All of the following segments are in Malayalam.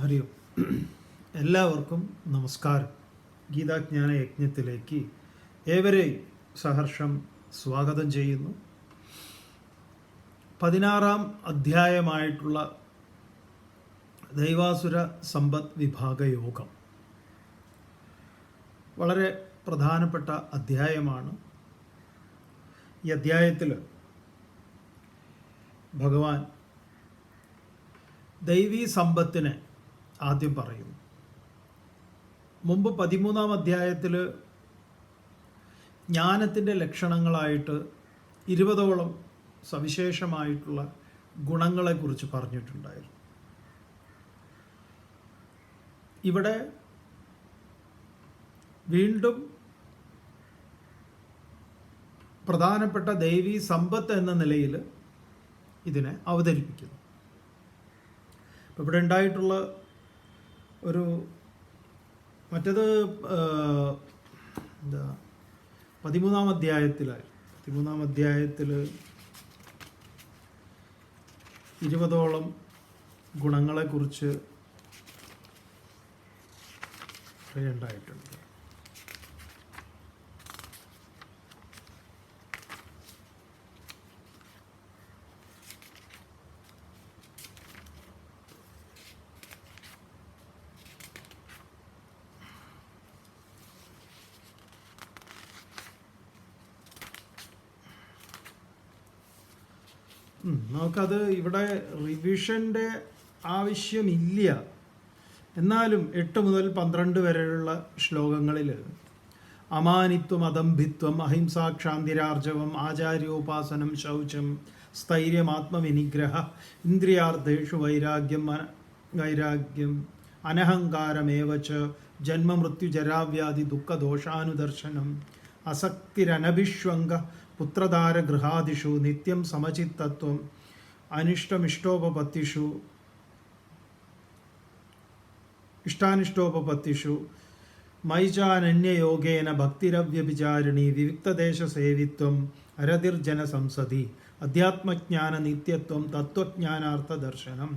ഹരി ഓം. എല്ലാവർക്കും നമസ്കാരം. ഗീതാജ്ഞാന യജ്ഞത്തിലേക്ക് ഏവരെയും സഹർഷം സ്വാഗതം ചെയ്യുന്നു. 16-ാം അധ്യായമായിട്ടുള്ള ദൈവാസുര സമ്പദ് വിഭാഗ യോഗം വളരെ പ്രധാനപ്പെട്ട അധ്യായമാണ്. ഈ അധ്യായത്തിൽ ഭഗവാൻ ദൈവീ സമ്പത്തിനെ ആദ്യം പറയുന്നു. മുമ്പ് 13-ാം അധ്യായത്തിൽ ജ്ഞാനത്തിൻ്റെ ലക്ഷണങ്ങളായിട്ട് 20ഓളം സവിശേഷമായിട്ടുള്ള ഗുണങ്ങളെക്കുറിച്ച് പറഞ്ഞിട്ടുണ്ടായിരുന്നു. ഇവിടെ വീണ്ടും പ്രധാനപ്പെട്ട ദൈവീ സമ്പത്ത് എന്ന നിലയിൽ ഇതിനെ അവതരിപ്പിക്കുന്നു. ഇപ്പോൾ ഇവിടെ ഉണ്ടായിട്ടുള്ള ഒരു മറ്റേത് 13-ാം അധ്യായത്തിലായി. 13-ാം അധ്യായത്തിൽ 20ഓളം ഗുണങ്ങളെക്കുറിച്ച് ഉണ്ടായിട്ടുണ്ട്. നമുക്കത് ഇവിടെ റിവിഷൻ്റെ ആവശ്യമില്ല. എന്നാലും 8 മുതൽ 12 വരെയുള്ള ശ്ലോകങ്ങളിൽ അമാനിത്വം, അദംഭിത്വം, അഹിംസാ, ക്ഷാന്തിരാർജവം, ആചാര്യോപാസനം, ശൗചം, സ്ഥൈര്യം, ആത്മവിനിഗ്രഹ, ഇന്ദ്രിയാർത്ഥേഷു വൈരാഗ്യം, അനഹങ്കാരമേവച, ജന്മമൃത്യുജരാവ്യാധി ദുഃഖദോഷാനുദർശനം, അസക്തിരനഭിഷ്വംഗ, പുത്രധാരഗൃഹാദിഷു നിത്യം സമചിത്തത്വം, ഇഷ്ടാനിഷ്ടോപപത്തിഷു മൈചാനന്യയോഗേന ഭക്തിരവ്യഭിചാരിണി, വിവിക്തദേശസേവിത്വം, അരതിർജന സംസതി, അധ്യാത്മജ്ഞാന നിത്യത്വം, തത്വജ്ഞാനാർത്ഥദർശനം.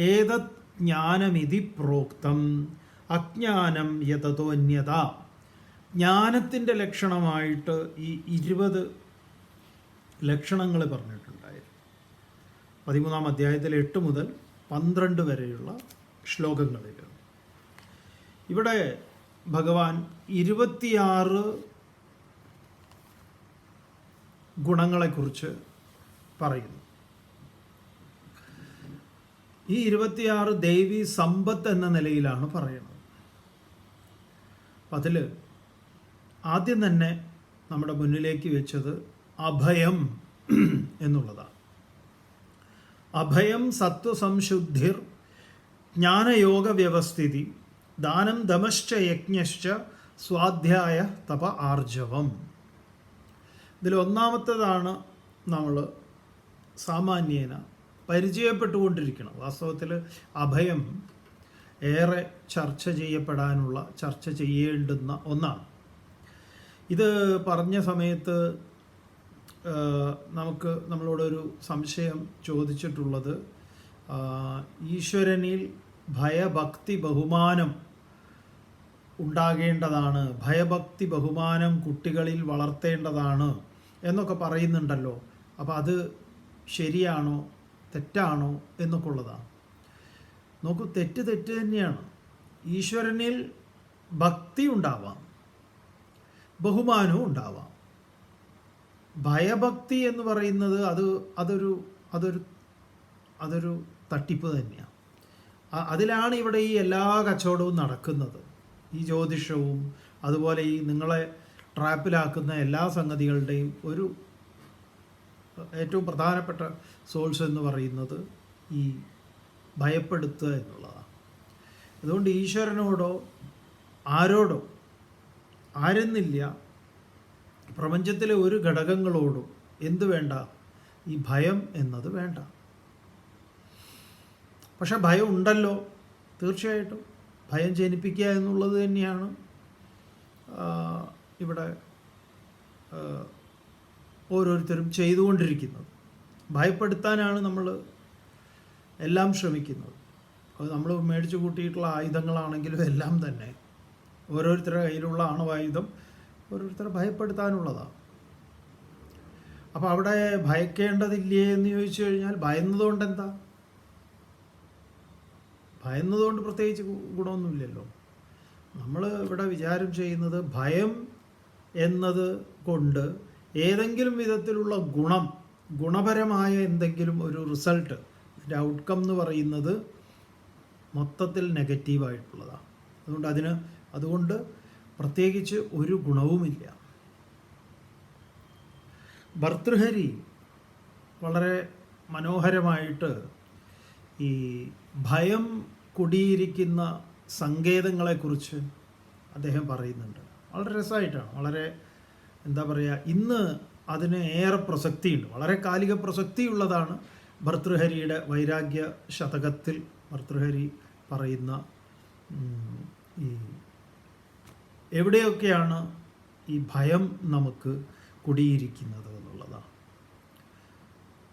ഏതത് ജ്ഞാനമിതി പ്രോക്തം അജ്ഞാനം യതതോന്യത. ജ്ഞാനത്തിൻ്റെ ലക്ഷണമായിട്ട് ഈ 20 ലക്ഷണങ്ങൾ പറഞ്ഞിട്ടുണ്ടായിരുന്നു 13-ാം അധ്യായത്തിൽ 8 മുതൽ 12 വരെയുള്ള ശ്ലോകങ്ങളിൽ. ഇവിടെ ഭഗവാൻ 26 ഗുണങ്ങളെക്കുറിച്ച് പറയുന്നു. ഈ 26 ദൈവീ സമ്പത്ത് എന്ന നിലയിലാണ് പറയുന്നത്. അപ്പം അതിൽ ആദ്യം തന്നെ നമ്മുടെ മുന്നിലേക്ക് വെച്ചത് അഭയം എന്നുള്ളതാണ്. അഭയം സത്വസംശുദ്ധിർ ജ്ഞാനയോഗ വ്യവസ്ഥിതി, ദാനം ദമശ്ച യജ്ഞശ്ച, സ്വാധ്യായ തപ ആർജവം. ഇതിൽ ഒന്നാമത്തേതാണ് നമ്മൾ സാമാന്യേന പരിചയപ്പെട്ടുകൊണ്ടിരിക്കണം. വാസ്തവത്തിൽ അഭയം ഏറെ ചർച്ച ചെയ്യേണ്ടുന്ന ഒന്നാണ്. ഇത് പറഞ്ഞ സമയത്ത് നമ്മളോടൊരു സംശയം ചോദിച്ചിട്ടുള്ളത്, ഈശ്വരനിൽ ഭയഭക്തി ബഹുമാനം ഉണ്ടാകേണ്ടതാണ്, ഭയഭക്തി ബഹുമാനം കുട്ടികളിൽ വളർത്തേണ്ടതാണ് എന്നൊക്കെ പറയുന്നുണ്ടല്ലോ. അപ്പോൾ അത് ശരിയാണോ തെറ്റാണോ എന്നൊക്കെ ഉള്ളതാണ്. നോക്കൂ, തെറ്റ് തന്നെയാണ്. ഈശ്വരനിൽ ഭക്തി ഉണ്ടാവാം, ബഹുമാനവും ഉണ്ടാവാം. ഭയഭക്തി എന്ന് പറയുന്നത് അതൊരു തട്ടിപ്പ് തന്നെയാണ്. അതിലാണ് ഇവിടെ ഈ എല്ലാ കച്ചവടവും നടക്കുന്നത്. ഈ ജ്യോതിഷവും അതുപോലെ ഈ നിങ്ങളെ ട്രാപ്പിലാക്കുന്ന എല്ലാ സംഗതികളുടെയും ഒരു ഏറ്റവും പ്രധാനപ്പെട്ട സോഴ്സ് എന്ന് പറയുന്നത് ഈ ഭയപ്പെടുത്തുക എന്നുള്ളതാണ്. അതുകൊണ്ട് ഈശ്വരനോടോ ആരോടോ ആരെന്നില്ല, പ്രപഞ്ചത്തിലെ ഒരു ഘടകങ്ങളോടും എന്ത് വേണ്ട, ഈ ഭയം എന്നത് വേണ്ട. പക്ഷെ ഭയം ഉണ്ടല്ലോ, തീർച്ചയായിട്ടും ഭയം ജനിപ്പിക്കുക എന്നുള്ളത് തന്നെയാണ് ഇവിടെ ഓരോരുത്തരും ചെയ്തുകൊണ്ടിരിക്കുന്നത്. ഭയപ്പെടുത്താനാണ് നമ്മൾ എല്ലാം ശ്രമിക്കുന്നത്. അത് നമ്മൾ മേടിച്ചു കൂട്ടിയിട്ടുള്ള ആയുധങ്ങളാണെങ്കിലും എല്ലാം തന്നെ ഓരോരുത്തരുടെ കയ്യിലുള്ള ആണവായുധം ഓരോരുത്തരെ ഭയപ്പെടുത്താനുള്ളതാണ്. അപ്പോൾ അവിടെ ഭയക്കേണ്ടതില്ലേ എന്ന് ചോദിച്ചു കഴിഞ്ഞാൽ ഭയന്നതുകൊണ്ട് എന്താ? ഭയന്നതുകൊണ്ട് പ്രത്യേകിച്ച് ഗുണമൊന്നുമില്ലല്ലോ. നമ്മൾ ഇവിടെ വിചാരം ചെയ്യുന്നത് ഭയം എന്നത് കൊണ്ട് ഏതെങ്കിലും വിധത്തിലുള്ള ഗുണപരമായ എന്തെങ്കിലും ഒരു റിസൾട്ട്, അതിൻ്റെ ഔട്ട്കം എന്ന് പറയുന്നത് മൊത്തത്തിൽ നെഗറ്റീവായിട്ടുള്ളതാണ്. അതുകൊണ്ട് പ്രത്യേകിച്ച് ഒരു ഗുണവുമില്ല. ഭർതൃഹരി വളരെ മനോഹരമായിട്ട് ഈ ഭയം കുടിയിരിക്കുന്ന സങ്കേതങ്ങളെക്കുറിച്ച് അദ്ദേഹം പറയുന്നുണ്ട്. വളരെ രസമായിട്ടാണ്, വളരെ എന്താ പറയുക, ഇന്ന് അതിന് ഏറെ പ്രസക്തിയുണ്ട്, വളരെ കാലിക പ്രസക്തിയുള്ളതാണ്. ഭർതൃഹരിയുടെ വൈരാഗ്യ ശതകത്തിൽ ഭർതൃഹരി പറയുന്ന ഈ എവിടെയൊക്കെയാണ് ഈ ഭയം നമുക്ക് കുടിയിരിക്കുന്നത് എന്നുള്ളതാണ്.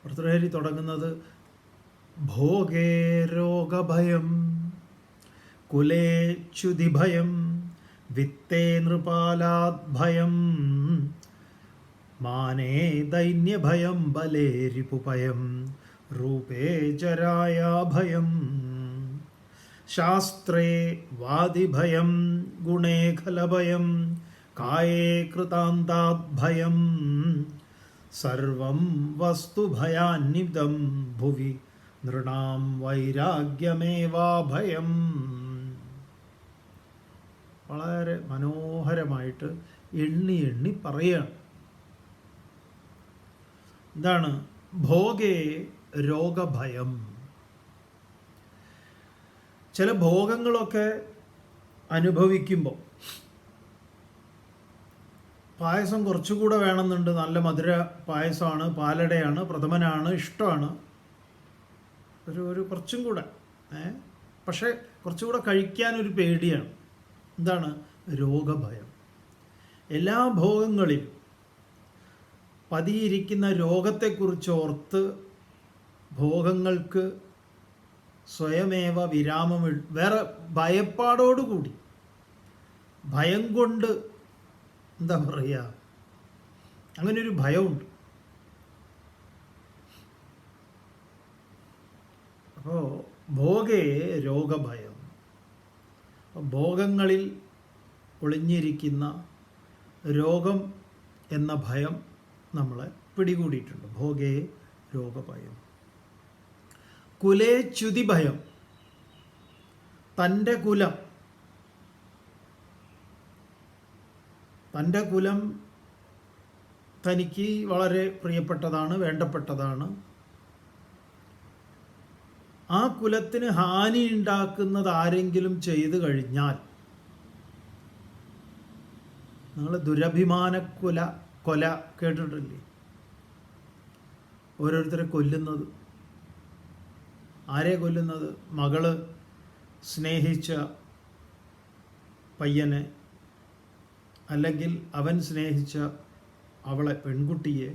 ഭർതൃഹരി തുടങ്ങുന്നത് ഭോഗേ രോഗഭയം, കുലേ ച്യുതിഭയം, വിത്തേ നൃപാലാത് ഭയം, മാനേ ദൈന്യഭയം, ബലേ രിപുഭയം, രൂപേ ജരായാഭയം, ശാസ്ത്രേ വാദിഭയം, ഗുണേ ഖലഭയം, കായേ കൃതാന്താത് ഭയം, സർവം വസ്തുഭയാന്വിതം ഭുവി നൃണാം വൈരാഗ്യമേവാഭയം. വളരെ മനോഹരമായിട്ട് എണ്ണി എണ്ണി പറയുകയാണ്. എന്താണ് ഭോഗേ രോഗഭയം? ചില ഭോഗങ്ങളൊക്കെ അനുഭവിക്കുമ്പോൾ പായസം കുറച്ചുകൂടെ വേണമെന്നുണ്ട്, നല്ല മധുര പായസമാണ്, പാലടയാണ്, പ്രഥമനാണ്, ഇഷ്ടമാണ്, ഒരു കുറച്ചും കൂടെ പക്ഷേ കുറച്ചുകൂടെ കഴിക്കാനൊരു പേടിയാണ്. എന്താണ് രോഗഭയം? എല്ലാ ഭോഗങ്ങളിലും പതിയിരിക്കുന്ന രോഗത്തെക്കുറിച്ച് ഓർത്ത് ഭോഗങ്ങൾക്ക് സ്വയമേവ വിരാമം, വേറെ ഭയപ്പാടോടുകൂടി, ഭയം കൊണ്ട് എന്താ പറയുക, അങ്ങനെയൊരു ഭയമുണ്ട്. അപ്പോൾ ഭോഗേ രോഗഭയം, ഭോഗങ്ങളിൽ ഒളിഞ്ഞിരിക്കുന്ന രോഗം എന്ന ഭയം നമ്മളെ പിടികൂടിയിട്ടുണ്ട്. ഭോഗേ രോഗഭയം. കുലേ ച്യുതി ഭയം, തൻ്റെ കുലം തനിക്ക് വളരെ പ്രിയപ്പെട്ടതാണ്, വേണ്ടപ്പെട്ടതാണ്. ആ കുലത്തിന് ഹാനി ഉണ്ടാക്കുന്നത് ആരെങ്കിലും ചെയ്തു കഴിഞ്ഞാൽ, നിങ്ങൾ ദുരഭിമാന കൊല കേട്ടിട്ടില്ലേ? ഓരോരുത്തരെ കൊല്ലുന്നത്. ആരെ കൊല്ലുന്നത്? മകള് സ്നേഹിച്ച പയ്യനെ, അല്ലെങ്കിൽ അവൻ സ്നേഹിച്ച അവളെ, പെൺകുട്ടിയെ.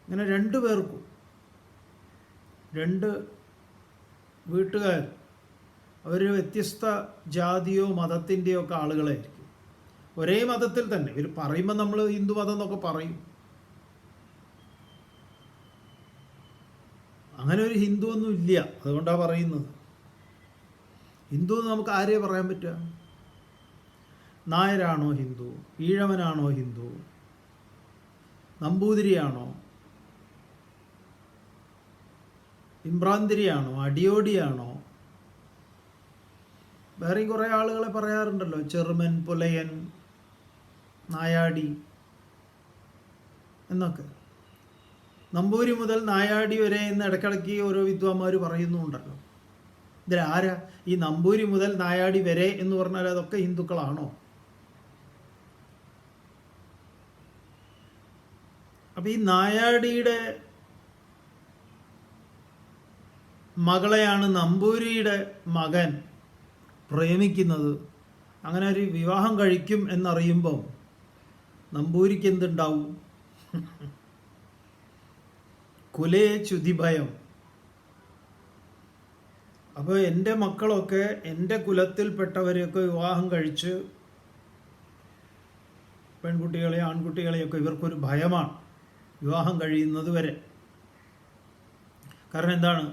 ഇങ്ങനെ രണ്ടു പേർക്കും, രണ്ട് വീട്ടുകാർ, അവർ വ്യത്യസ്ത ജാതിയോ മതത്തിൻ്റെയോ ഒക്കെ ആളുകളായിരിക്കും. ഒരേ മതത്തിൽ തന്നെ ഇവർ പറയുമ്പോൾ നമ്മൾ ഹിന്ദു മതം എന്നൊക്കെ പറയും. അങ്ങനെ ഒരു ഹിന്ദു ഒന്നും ഇല്ല, അതുകൊണ്ടാണ് പറയുന്നത്. ഹിന്ദു എന്ന് നമുക്ക് ആരെയും പറയാൻ പറ്റുക? നായരാണോ ഹിന്ദു? ഈഴവനാണോ ഹിന്ദു? നമ്പൂതിരിയാണോ? ഇമ്രാന്തിരിയാണോ? അടിയോടിയാണോ? വേറെയും കുറേ ആളുകളെ പറയാറുണ്ടല്ലോ, ചെറുമൻ, പുലയൻ, നായാടി എന്നൊക്കെ. നമ്പൂരി മുതൽ നായാടി വരെ എന്ന് ഇടയ്ക്കിടയ്ക്ക് ഓരോ വിദ്വാന്മാർ പറയുന്നുണ്ടല്ലോ. ഇതിലാരാ ഈ നമ്പൂരി മുതൽ നായാടി വരെ എന്ന് പറഞ്ഞാൽ അതൊക്കെ ഹിന്ദുക്കളാണോ? അപ്പം ഈ നായാടിയുടെ മകളെയാണ് നമ്പൂരിയുടെ മകൻ പ്രേമിക്കുന്നത്. അങ്ങനെ ഒരു വിവാഹം കഴിക്കും എന്നറിയുമ്പം നമ്പൂരിക്ക് എന്തുണ്ടാവും? കുലേ ച്യുതിഭയം. അപ്പോൾ എൻ്റെ മക്കളൊക്കെ എൻ്റെ കുലത്തിൽപ്പെട്ടവരെയൊക്കെ വിവാഹം കഴിച്ച് പെൺകുട്ടികളെ ആൺകുട്ടികളെയൊക്കെ ഇവർക്കൊരു ഭയമാണ് വിവാഹം കഴിയുന്നത് വരെ. കാരണം എന്താണ്?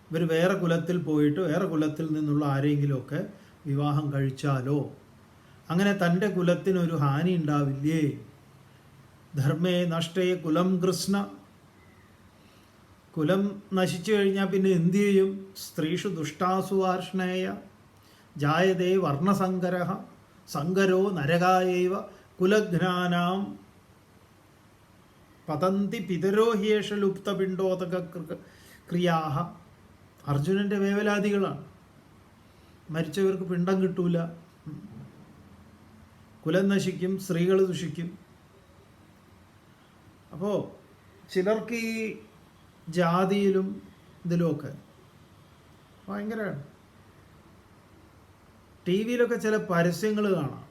ഇവർ വേറെ കുലത്തിൽ പോയിട്ട് വേറെ കുലത്തിൽ നിന്നുള്ള ആരെങ്കിലുമൊക്കെ വിവാഹം കഴിച്ചാലോ, അങ്ങനെ തൻ്റെ കുലത്തിനൊരു ഹാനി ഉണ്ടാവില്ലേ? ധർമ്മേ നഷ്ടേ കുലം കൃഷ്ണ. കുലം നശിച്ചു കഴിഞ്ഞാൽ പിന്നെ എന്തു ചെയ്യും? സ്ത്രീഷു ദുഷ്ടാസു വാർഷ്ണേയ ജായതേ വർണ്ണസങ്കര സങ്കരോ നരകായൈവ കുലഘ്നാനാം പതന്തി പിതരോ ഹ്യേഷ ലുപ്തപിണ്ഡോതക ക്രിയാഹ. അർജുനൻ്റെ വേവലാതികളാണ്. മരിച്ചവർക്ക് പിണ്ടം കിട്ടൂല, കുലം നശിക്കും, സ്ത്രീകൾ ദുഷിക്കും. അപ്പോൾ ചിലർക്ക് ഈ ജാതിയിലും ഇതിലുമൊക്കെ ഭയങ്കരമാണ്. ടി വിയിലൊക്കെ ചില പരസ്യങ്ങൾ കാണാം,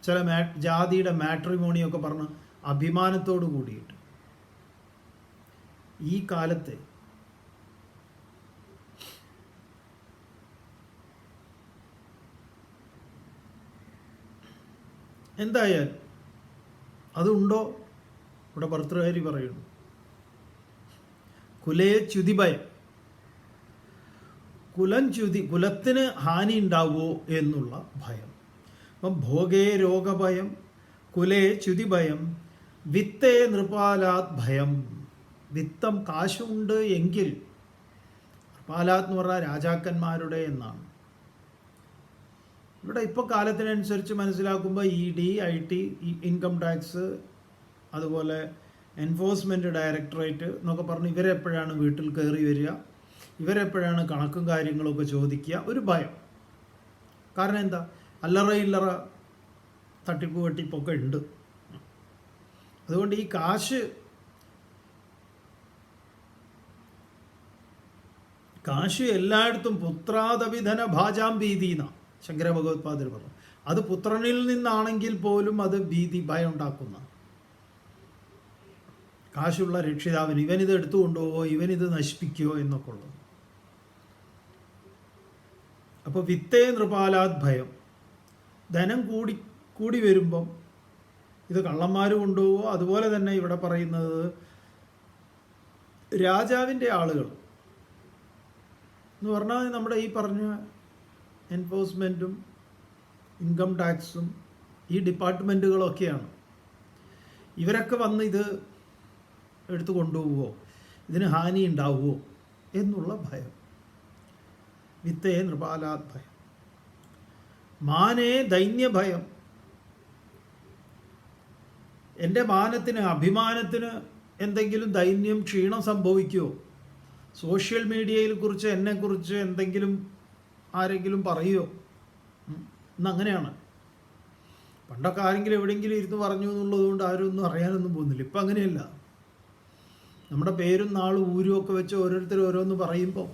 ചില ജാതിയുടെ മാട്രിമോണിയൊക്കെ പറഞ്ഞ് അഭിമാനത്തോടു കൂടിയിട്ട്. ഈ കാലത്ത് എന്തായാലും അതുണ്ടോ? ഇവിടെ ഭർത്തൃകാരി പറയുന്നു, കുലേ ച്യുതിഭയം. കുലത്തിന് ഹാനി ഉണ്ടാവുമോ എന്നുള്ള ഭയം. അപ്പം ഭോഗേ രോഗഭയം, കുലേ ച്യുതിഭയം, വിത്തേ നൃപാലാത് ഭയം. വിത്തം കാശുണ്ട് എങ്കിൽ, നൃപാലാത് എന്ന് പറഞ്ഞാൽ രാജാക്കന്മാരുടെ എന്നാണ്. ഇവിടെ ഇപ്പോൾ കാലത്തിനനുസരിച്ച് മനസ്സിലാക്കുമ്പോൾ ED, IT, ഇൻകം ടാക്സ്, അതുപോലെ എൻഫോഴ്സ്മെൻറ്റ് ഡയറക്ടറേറ്റ് എന്നൊക്കെ പറഞ്ഞ് ഇവരെപ്പോഴാണ് വീട്ടിൽ കയറി വരിക, ഇവരെപ്പോഴാണ് കണക്കും കാര്യങ്ങളൊക്കെ ചോദിക്കുക, ഒരു ഭയം. കാരണം എന്താ? അല്ലറ ഇല്ലറ തട്ടിപ്പ് വെട്ടിപ്പൊക്കെ ഉണ്ട്. അതുകൊണ്ട് ഈ കാശ് എല്ലായിടത്തും പുത്രാദവിധന ഭാജാം ഭീതിന ശങ്കര ഭഗവത്പാദർ പറഞ്ഞു. അത് പുത്രനിൽ നിന്നാണെങ്കിൽ പോലും അത് ഭീതി, ഭയം ഉണ്ടാക്കുന്ന. കാശുള്ള രക്ഷിതാവിന് ഇവനിത് എടുത്തു കൊണ്ടുപോവോ, ഇവനിത് നശിപ്പിക്കുമോ എന്നൊക്കെ ഉള്ളത്. അപ്പോൾ വിത്തേ നൃപാലാത് ഭയം. ധനം കൂടി വരുമ്പം ഇത് കള്ളന്മാർ കൊണ്ടുപോവോ. അതുപോലെ തന്നെ ഇവിടെ പറയുന്നത് രാജാവിൻ്റെ ആളുകൾ എന്ന് പറഞ്ഞാൽ നമ്മുടെ ഈ പറഞ്ഞ എൻഫോഴ്സ്മെൻറ്റും ഇൻകം ടാക്സും ഈ ഡിപ്പാർട്ട്മെൻറ്റുകളൊക്കെയാണ്. ഇവരൊക്കെ വന്ന് ഇത് എടുത്തു കൊണ്ടുപോവുമോ, ഇതിന് ഹാനി ഉണ്ടാവുമോ എന്നുള്ള ഭയം. വിത്തേ നൃപാലാത് ഭയം. മാനേ ദൈന്യഭയം. എൻ്റെ മാനത്തിന്, അഭിമാനത്തിന് എന്തെങ്കിലും ദൈന്യം, ക്ഷീണം സംഭവിക്കുമോ? സോഷ്യൽ മീഡിയയിൽ കുറിച്ച് എന്നെക്കുറിച്ച് എന്തെങ്കിലും ആരെങ്കിലും പറയുമോ? ഇന്നങ്ങനെയാണ്. പണ്ടൊക്കെ ആരെങ്കിലും എവിടെയെങ്കിലും ഇരുന്ന് പറഞ്ഞു എന്നുള്ളത് കൊണ്ട് ആരും ഒന്നും അറിയാനൊന്നും പോകുന്നില്ല. ഇപ്പം അങ്ങനെയല്ല. നമ്മുടെ പേരും നാളും ഊരും ഒക്കെ വെച്ച് ഓരോരുത്തർ ഓരോന്ന് പറയുമ്പോൾ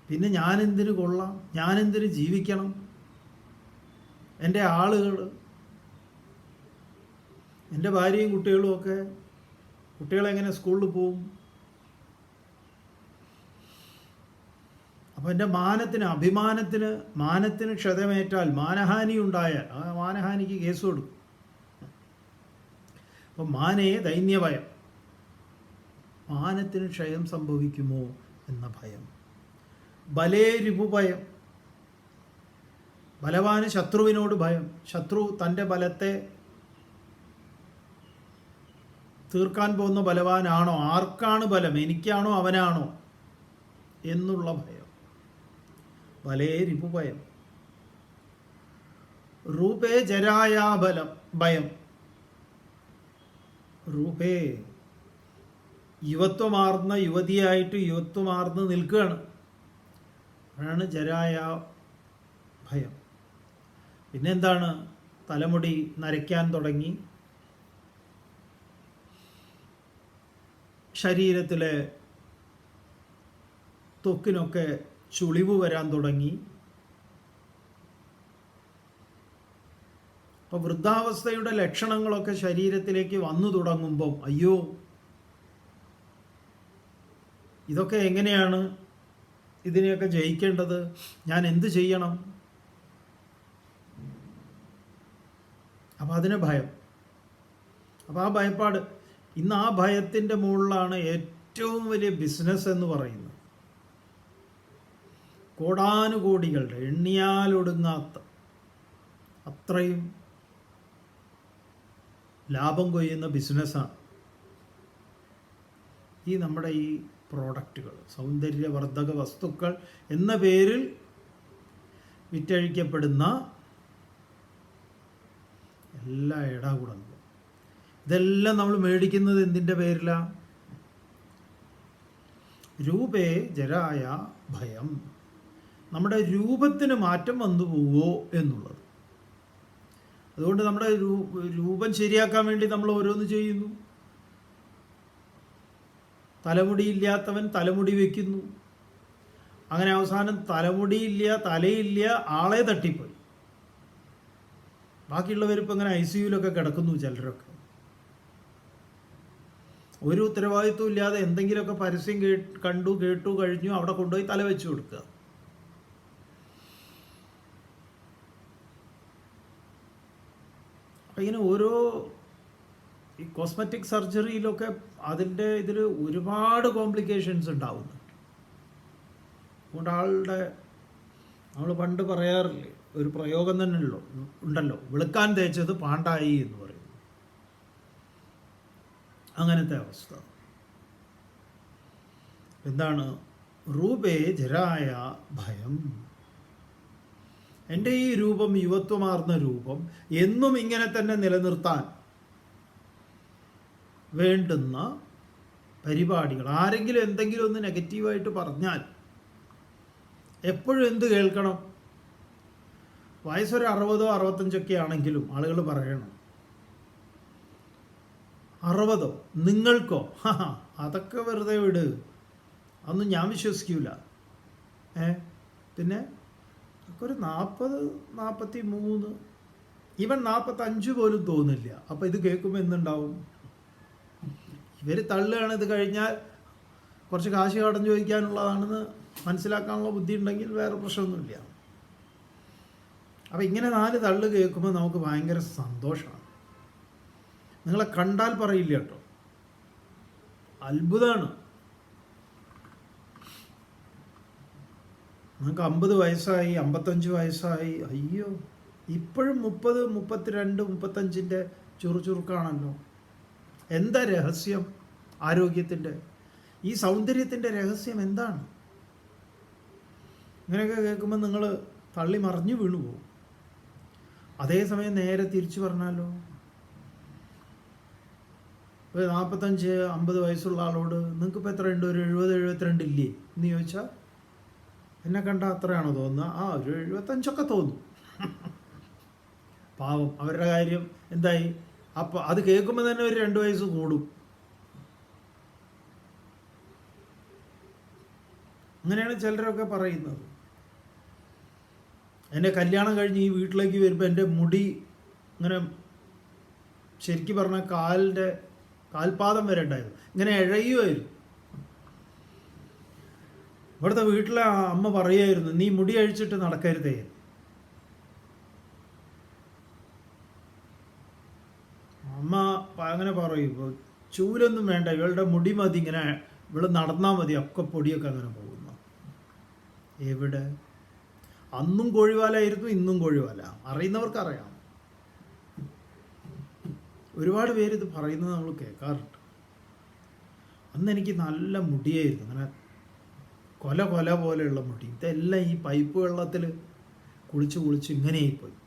പിന്നെ ഞാനെന്തിന് കൊള്ളാം, ഞാനെന്തിന് ജീവിക്കണം, എൻ്റെ ആളുകൾ, എൻ്റെ ഭാര്യയും കുട്ടികളും ഒക്കെ, കുട്ടികളെങ്ങനെ സ്കൂളിൽ പോവും? അപ്പോൾ എൻ്റെ മാനത്തിന്, അഭിമാനത്തിന്, മാനത്തിന് ക്ഷതമേറ്റാൽ, മാനഹാനി ഉണ്ടായാൽ ആ മാനഹാനിക്ക് കേസ് കൊടുക്കും. അപ്പം മാനേ ദൈന്യഭയം. മാനത്തിന് ക്ഷയം സംഭവിക്കുമോ എന്ന ഭയം. ബലേ രിപുഭയം. ബലവാന് ശത്രുവിനോട് ഭയം. ശത്രു തൻ്റെ ബലത്തെ തീർക്കാൻ പോകുന്ന ബലവാനാണോ? ആർക്കാണ് ബലം? എനിക്കാണോ അവനാണോ എന്നുള്ള ഭയം. ബലേ രിപുഭയം. രൂപേ ജരായാബലം ഭയം. രൂപേ യുവത്വമാർന്ന യുവതിയായിട്ട് യുവത്വമാർന്ന് നിൽക്കുകയാണ്. അതാണ് ജരായ ഭയം. പിന്നെന്താണ്? തലമുടി നരയ്ക്കാൻ തുടങ്ങി, ശരീരത്തിലെ ത്വക്കിനൊക്കെ ചുളിവ് വരാൻ തുടങ്ങി. അപ്പോൾ വൃദ്ധാവസ്ഥയുടെ ലക്ഷണങ്ങളൊക്കെ ശരീരത്തിലേക്ക് വന്നു തുടങ്ങുമ്പം അയ്യോ ഇതൊക്കെ എങ്ങനെയാണ് ഇതിനെയൊക്കെ ജയിക്കേണ്ടത്? ഞാൻ എന്ത് ചെയ്യണം? അപ്പം അതിന് ഭയം. അപ്പോൾ ആ ഭയപ്പാട്, ഇന്ന് ആ ഭയത്തിൻ്റെ മുകളിലാണ് ഏറ്റവും വലിയ ബിസിനസ് എന്ന് പറയുന്നത്. കോടാനുകോടികളുടെ എണ്ണിയാലൊടുങ്ങാത്ത അത്രയും ലാഭം കൊയ്യുന്ന ബിസിനസ്സാണ് ഈ നമ്മുടെ ഈ പ്രോഡക്റ്റുകൾ, സൗന്ദര്യവർദ്ധക വസ്തുക്കൾ എന്ന പേരിൽ വിറ്റഴിക്കപ്പെടുന്ന എല്ലാ ഇടാകൂടങ്ങളും. ഇതെല്ലാം നമ്മൾ മേടിക്കുന്നത് എന്തിൻ്റെ പേരിലാണ്? രൂപേ ജരായ ഭയം. നമ്മുടെ രൂപത്തിന് മാറ്റം വന്നു പോവോ എന്നുള്ളത്. അതുകൊണ്ട് നമ്മുടെ രൂപം ശരിയാക്കാൻ വേണ്ടി നമ്മൾ ഓരോന്ന് ചെയ്യുന്നു. തലമുടിയില്ലാത്തവൻ തലമുടി വയ്ക്കുന്നു. അങ്ങനെ അവസാനം തലമുടിയില്ല, തലയില്ല, ആളെ തട്ടിപ്പോയി. ബാക്കിയുള്ളവരിപ്പോൾ അങ്ങനെ ICUവിലൊക്കെ കിടക്കുന്നു. ചിലരൊക്കെ ഒരു ഉത്തരവാദിത്വം ഇല്ലാതെ എന്തെങ്കിലുമൊക്കെ പരസ്യം കണ്ടു കേട്ടു കഴിഞ്ഞു അവിടെ കൊണ്ടുപോയി തല വെച്ച് കൊടുക്കുക. അപ്പം ഇങ്ങനെ ഓരോ ഈ കോസ്മെറ്റിക് സർജറിയിലൊക്കെ അതിൻ്റെ ഇതിൽ ഒരുപാട് കോംപ്ലിക്കേഷൻസ് ഉണ്ടാവുന്നുണ്ട്. അതുകൊണ്ട് നമ്മൾ പണ്ട് പറയാറില്ലേ, ഒരു പ്രയോഗം തന്നെ ഉണ്ടല്ലോ, വെളുക്കാൻ തേച്ചത് പാണ്ടായി എന്ന് പറയും. അങ്ങനത്തെ അവസ്ഥ. എന്താണ്? രൂപേ ജരായ ഭയം. എൻ്റെ ഈ രൂപം, യുവത്വമാർന്ന രൂപം എന്നും ഇങ്ങനെ തന്നെ നിലനിർത്താൻ വേണ്ടുന്ന പരിപാടികൾ. ആരെങ്കിലും എന്തെങ്കിലും ഒന്ന് നെഗറ്റീവായിട്ട് പറഞ്ഞാൽ എപ്പോഴും എന്ത് കേൾക്കണം? വയസ്സൊരു 60 65 ആണെങ്കിലും ആളുകൾ പറയണം, 60 നിങ്ങൾക്കോ? അതൊക്കെ വെറുതെ വിട്, അതൊന്നും ഞാൻ വിശ്വസിക്കൂല. പിന്നെ ഒരു 40 43 ഈവൻ 45 പോലും തോന്നില്ല. അപ്പോൾ ഇത് കേൾക്കുമ്പോൾ എന്തുണ്ടാവും? ഇവർ തള്ളുകയാണ്. ഇത് കഴിഞ്ഞാൽ കുറച്ച് കാശ് കടം ചോദിക്കാനുള്ളതാണെന്ന് മനസ്സിലാക്കാനുള്ള ബുദ്ധി ഉണ്ടെങ്കിൽ വേറെ പ്രശ്നമൊന്നുമില്ല. അപ്പോൾ ഇങ്ങനെ 4 തള്ളു കേൾക്കുമ്പോൾ നമുക്ക് ഭയങ്കര സന്തോഷമാണ്. നിങ്ങളെ കണ്ടാൽ പറയില്ല കേട്ടോ, അത്ഭുതമാണ്. നിങ്ങൾക്ക് 50 വയസ്സായി, 55 വയസ്സായി, അയ്യോ ഇപ്പോഴും 30 32 35 ചുറുചുറുക്കാണല്ലോ. എന്താ രഹസ്യം? ആരോഗ്യത്തിൻ്റെ, ഈ സൗന്ദര്യത്തിൻ്റെ രഹസ്യം എന്താണ്? ഇങ്ങനെയൊക്കെ കേൾക്കുമ്പോൾ നിങ്ങൾ തള്ളി മറിഞ്ഞു വീണു പോകും. അതേസമയം നേരെ തിരിച്ചു പറഞ്ഞാലോ, ഒരു 45 50 വയസ്സുള്ള ആളോട് നിങ്ങൾക്കിപ്പോൾ എത്ര ഉണ്ട്, ഒരു 70 72 ഇല്ലേ എന്ന് ചോദിച്ചാൽ എന്നെ കണ്ടാൽ അത്രയാണോ തോന്നുക? ഒരു 75 തോന്നും. പാവം, അവരുടെ കാര്യം എന്തായി? അപ്പോൾ അത് കേൾക്കുമ്പോൾ തന്നെ ഒരു 2 വയസ്സ് കൂടും. അങ്ങനെയാണ് ചിലരൊക്കെ പറയുന്നത്. എൻ്റെ കല്യാണം കഴിഞ്ഞ് ഈ വീട്ടിലേക്ക് വരുമ്പോൾ എൻ്റെ മുടി ഇങ്ങനെ ശരിക്കും പറഞ്ഞാൽ കാൽപാദം വരെ ഉണ്ടായിരുന്നു, ഇങ്ങനെ ഇഴയുമായിരുന്നു. ഇവിടുത്തെ വീട്ടിലെ അമ്മ പറയുമായിരുന്നു, നീ മുടി അഴിച്ചിട്ട് നടക്കരുതേ. അമ്മ അങ്ങനെ പറയും, ചൂലൊന്നും വേണ്ട, ഇവളുടെ മുടി മതി, ഇങ്ങനെ ഇവള് നടന്നാൽ മതി, ഒക്കെ പൊടിയൊക്കെ അങ്ങനെ പോകുന്നു. എവിടെ? അന്നും കോഴിവാലായിരുന്നു, ഇന്നും കോഴിവാല. അറിയുന്നവർക്കറിയാം. ഒരുപാട് പേര് ഇത് പറയുന്നത് നമ്മൾ കേൾക്കാറുണ്ട്. അന്ന് എനിക്ക് നല്ല മുടിയായിരുന്നു, അങ്ങനെ കൊല പോലെയുള്ള മുടി. ഇതെല്ലാം ഈ പൈപ്പ് വെള്ളത്തിൽ കുളിച്ച് ഇങ്ങനെയായിപ്പോയി.